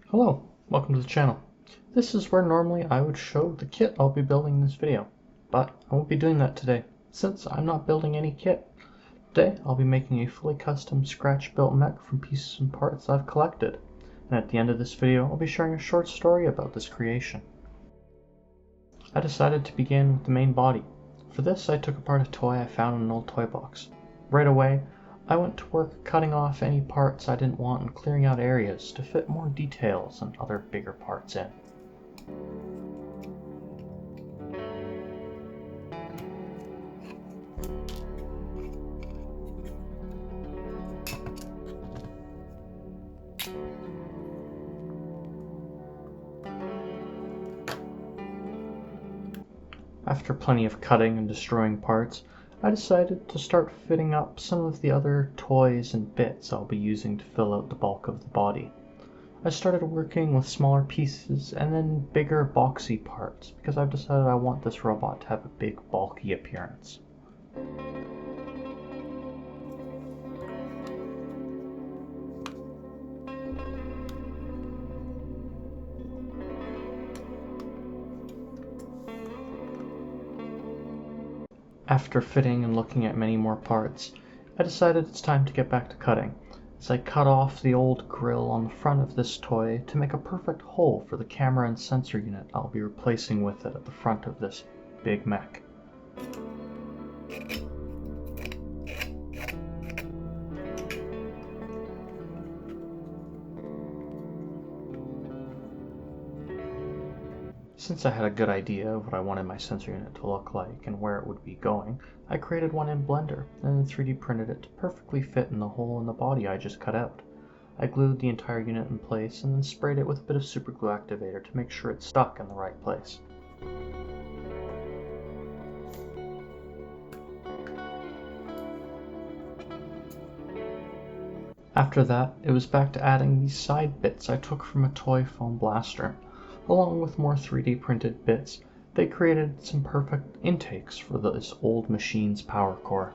Hello, welcome to the channel. This is where normally I would show the kit I'll be building in this video, but I won't be doing that today, since I'm not building any kit. Today I'll be making a fully custom scratch-built mech from pieces and parts I've collected, and at the end of this video I'll be sharing a short story about this creation. I decided to begin with the main body. For this I took apart a toy I found in an old toy box. Right away, I went to work cutting off any parts I didn't want and clearing out areas to fit more details and other bigger parts in. After plenty of cutting and destroying parts, I decided to start fitting up some of the other toys and bits I'll be using to fill out the bulk of the body. I started working with smaller pieces and then bigger boxy parts because I've decided I want this robot to have a big bulky appearance. After fitting and looking at many more parts, I decided it's time to get back to cutting, as I cut off the old grill on the front of this toy to make a perfect hole for the camera and sensor unit I'll be replacing with it at the front of this big mech. Since I had a good idea of what I wanted my sensor unit to look like and where it would be going, I created one in Blender and then 3D printed it to perfectly fit in the hole in the body I just cut out. I glued the entire unit in place and then sprayed it with a bit of superglue activator to make sure it stuck in the right place. After that, it was back to adding these side bits I took from a toy foam blaster. Along with more 3D printed bits, they created some perfect intakes for this old machine's power core.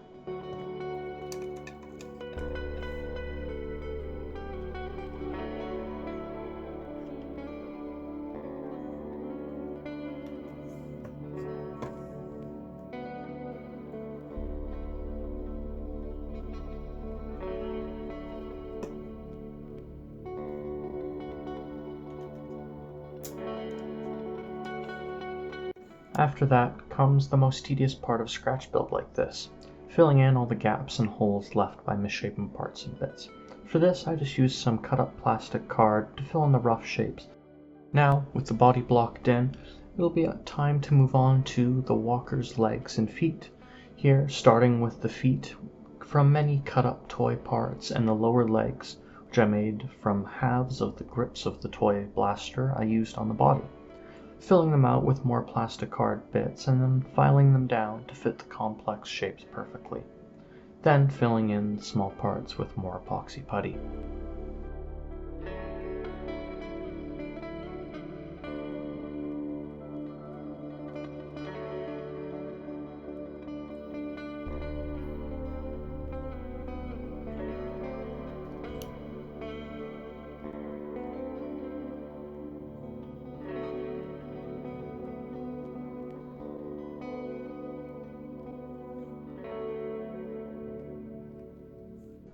After that comes the most tedious part of scratch build like this, filling in all the gaps and holes left by misshapen parts and bits. For this I just used some cut up plastic card to fill in the rough shapes. Now, with the body blocked in, it'll be time to move on to the walker's legs and feet. Here, starting with the feet from many cut up toy parts and the lower legs, which I made from halves of the grips of the toy blaster I used on the body, filling them out with more plastic card bits and then filing them down to fit the complex shapes perfectly. Then filling in the small parts with more epoxy putty.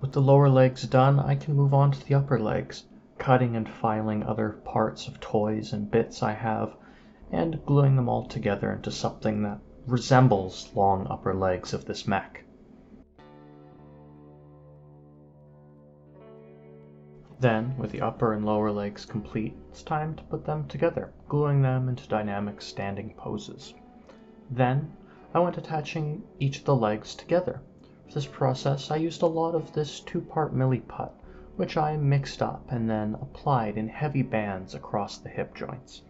With the lower legs done, I can move on to the upper legs, cutting and filing other parts of toys and bits I have, and gluing them all together into something that resembles long upper legs of this mech. Then, with the upper and lower legs complete, it's time to put them together, gluing them into dynamic standing poses. Then, I went attaching each of the legs together. For this process, I used a lot of this 2-part milliput, which I mixed up and then applied in heavy bands across the hip joints.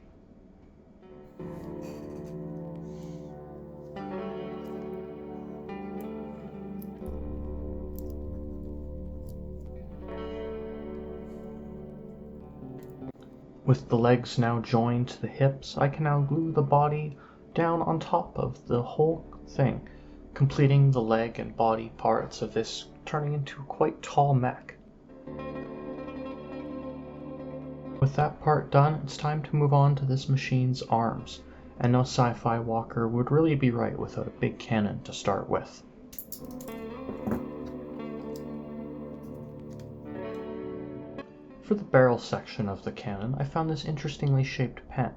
With the legs now joined to the hips, I can now glue the body down on top of the whole thing, completing the leg and body parts of this, turning into a quite tall mech. With that part done, it's time to move on to this machine's arms, and no sci-fi walker would really be right without a big cannon to start with. For the barrel section of the cannon, I found this interestingly shaped pen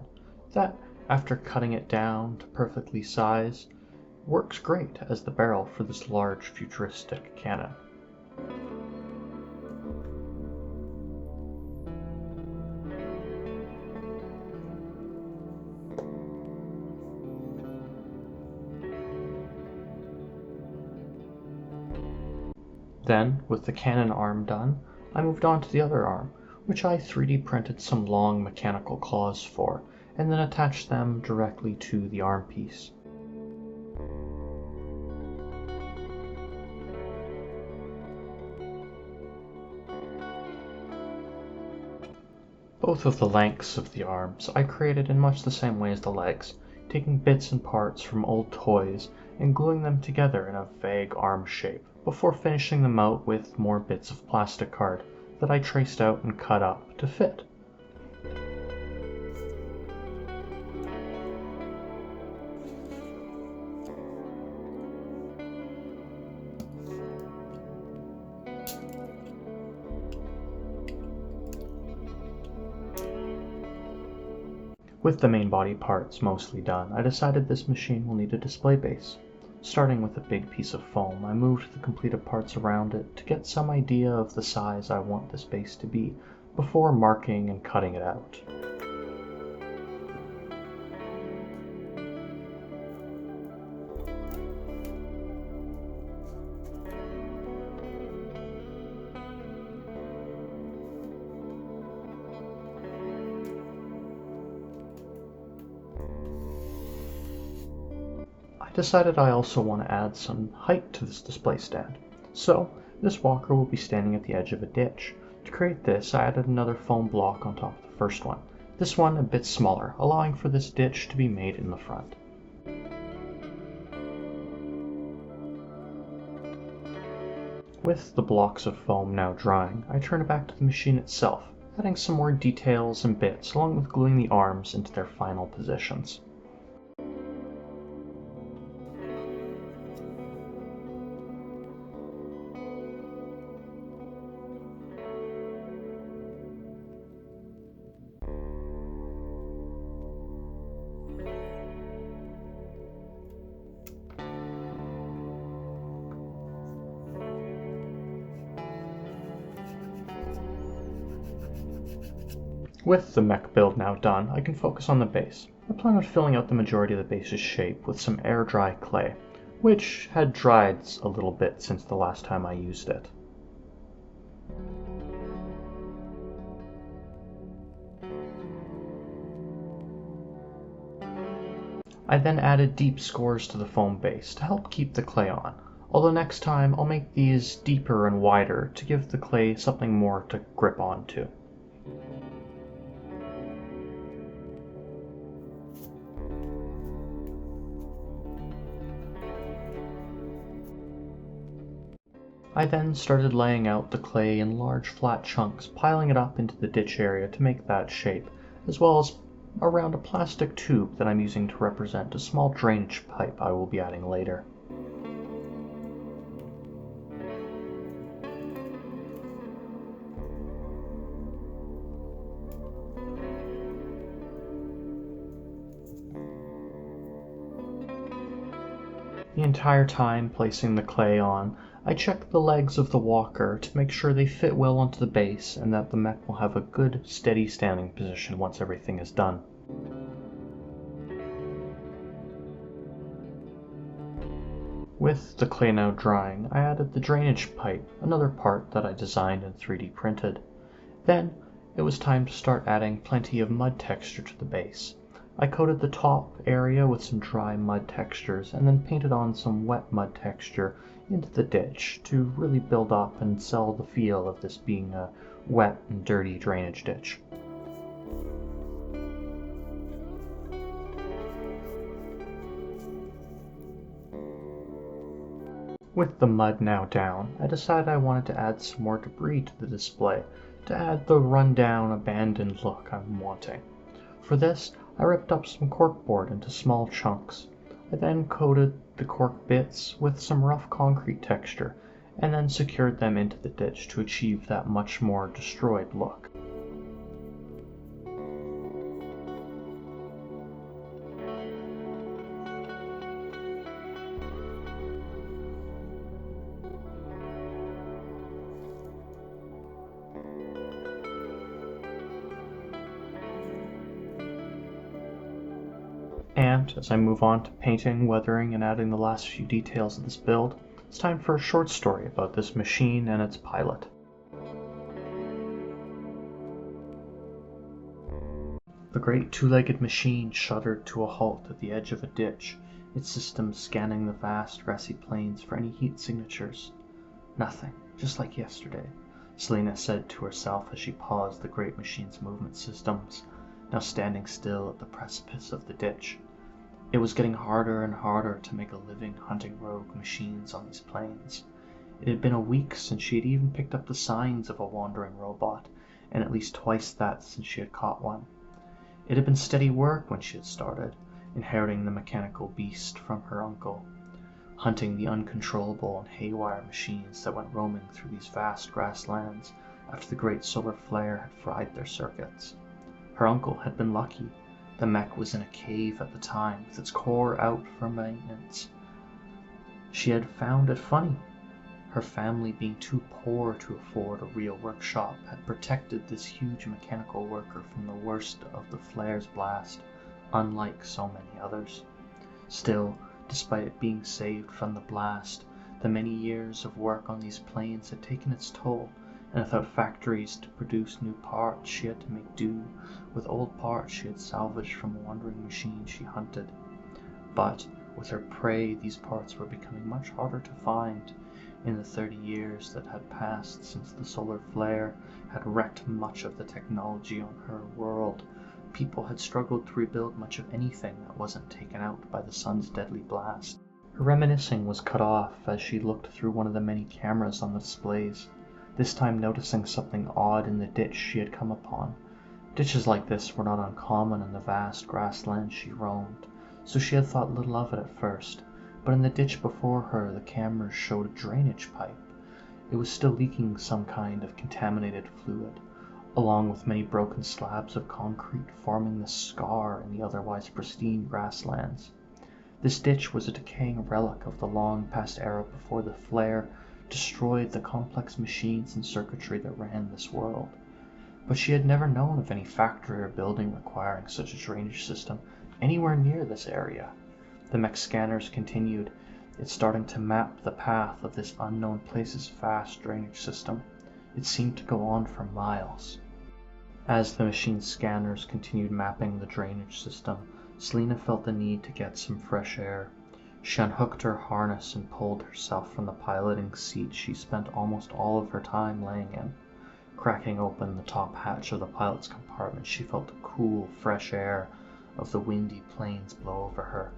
that, after cutting it down to perfectly size, works great as the barrel for this large futuristic cannon. Then, with the cannon arm done, I moved on to the other arm, which I 3D printed some long mechanical claws for, and then attached them directly to the arm piece. Both of the lengths of the arms I created in much the same way as the legs, taking bits and parts from old toys and gluing them together in a vague arm shape, before finishing them out with more bits of plastic card that I traced out and cut up to fit. With the main body parts mostly done, I decided this machine will need a display base. Starting with a big piece of foam, I moved the completed parts around it to get some idea of the size I want this base to be, before marking and cutting it out. I decided I also want to add some height to this display stand, so this walker will be standing at the edge of a ditch. To create this, I added another foam block on top of the first one, this one a bit smaller, allowing for this ditch to be made in the front. With the blocks of foam now drying, I turn it back to the machine itself, adding some more details and bits along with gluing the arms into their final positions. With the mech build now done, I can focus on the base. I plan on filling out the majority of the base's shape with some air dry clay, which had dried a little bit since the last time I used it. I then added deep scores to the foam base to help keep the clay on, although next time I'll make these deeper and wider to give the clay something more to grip onto. I then started laying out the clay in large flat chunks, piling it up into the ditch area to make that shape, as well as around a plastic tube that I'm using to represent a small drainage pipe I will be adding later. The entire time placing the clay on, I check the legs of the walker to make sure they fit well onto the base and that the mech will have a good, steady standing position once everything is done. With the clay now drying, I added the drainage pipe, another part that I designed and 3D printed. Then, it was time to start adding plenty of mud texture to the base. I coated the top area with some dry mud textures and then painted on some wet mud texture into the ditch to really build up and sell the feel of this being a wet and dirty drainage ditch. With the mud now down, I decided I wanted to add some more debris to the display, to add the run-down, abandoned look I'm wanting. For this, I ripped up some corkboard into small chunks. I then coated the cork bits with some rough concrete texture, and then secured them into the ditch to achieve that much more destroyed look. And as I move on to painting, weathering, and adding the last few details of this build, it's time for a short story about this machine and its pilot. The great two-legged machine shuddered to a halt at the edge of a ditch, its system scanning the vast grassy plains for any heat signatures. Nothing, just like yesterday, Selena said to herself as she paused the great machine's movement systems, now standing still at the precipice of the ditch. It was getting harder and harder to make a living hunting rogue machines on these plains. It had been a week since she had even picked up the signs of a wandering robot, and at least twice that since she had caught one. It had been steady work when she had started, inheriting the mechanical beast from her uncle, hunting the uncontrollable and haywire machines that went roaming through these vast grasslands after the great solar flare had fried their circuits. Her uncle had been lucky. The Mech was in a cave at the time, with its core out for maintenance. She had found it funny. Her family, being too poor to afford a real workshop, had protected this huge mechanical worker from the worst of the flare's blast, unlike so many others. Still, despite it being saved from the blast, the many years of work on these plains had taken its toll, and without factories to produce new parts, she had to make do with old parts she had salvaged from wandering machines she hunted. But with her prey, these parts were becoming much harder to find. In the 30 years that had passed since the solar flare had wrecked much of the technology on her world, people had struggled to rebuild much of anything that wasn't taken out by the sun's deadly blast. Her reminiscing was cut off as she looked through one of the many cameras on the displays, this time noticing something odd in the ditch she had come upon. Ditches like this were not uncommon in the vast grassland she roamed, so she had thought little of it at first, but in the ditch before her the cameras showed a drainage pipe. It was still leaking some kind of contaminated fluid, along with many broken slabs of concrete forming this scar in the otherwise pristine grasslands. This ditch was a decaying relic of the long-past era before the flare destroyed the complex machines and circuitry that ran this world. But she had never known of any factory or building requiring such a drainage system anywhere near this area. The Mech scanners continued, it starting to map the path of this unknown place's vast drainage system. It seemed to go on for miles. As the machine's scanners continued mapping the drainage system, Selena felt the need to get some fresh air. She unhooked her harness and pulled herself from the piloting seat she spent almost all of her time laying in. Cracking open the top hatch of the pilot's compartment, she felt the cool, fresh air of the windy plains blow over her.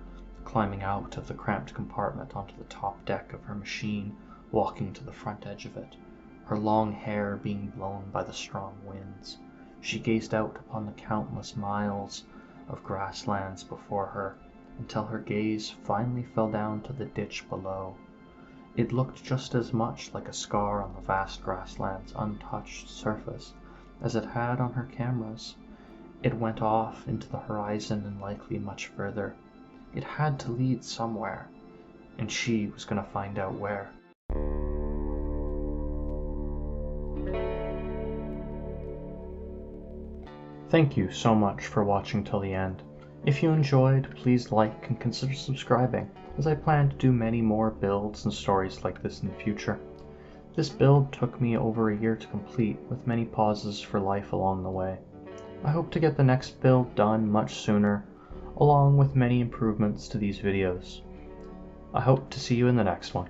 Climbing out of the cramped compartment onto the top deck of her machine, walking to the front edge of it, her long hair being blown by the strong winds, she gazed out upon the countless miles of grasslands before her, until her gaze finally fell down to the ditch below. It looked just as much like a scar on the vast grassland's untouched surface as it had on her cameras. It went off into the horizon and likely much further. It had to lead somewhere, and she was going to find out where. Thank you so much for watching till the end. If you enjoyed, please like and consider subscribing, as I plan to do many more builds and stories like this in the future. This build took me over a year to complete, with many pauses for life along the way. I hope to get the next build done much sooner, along with many improvements to these videos. I hope to see you in the next one.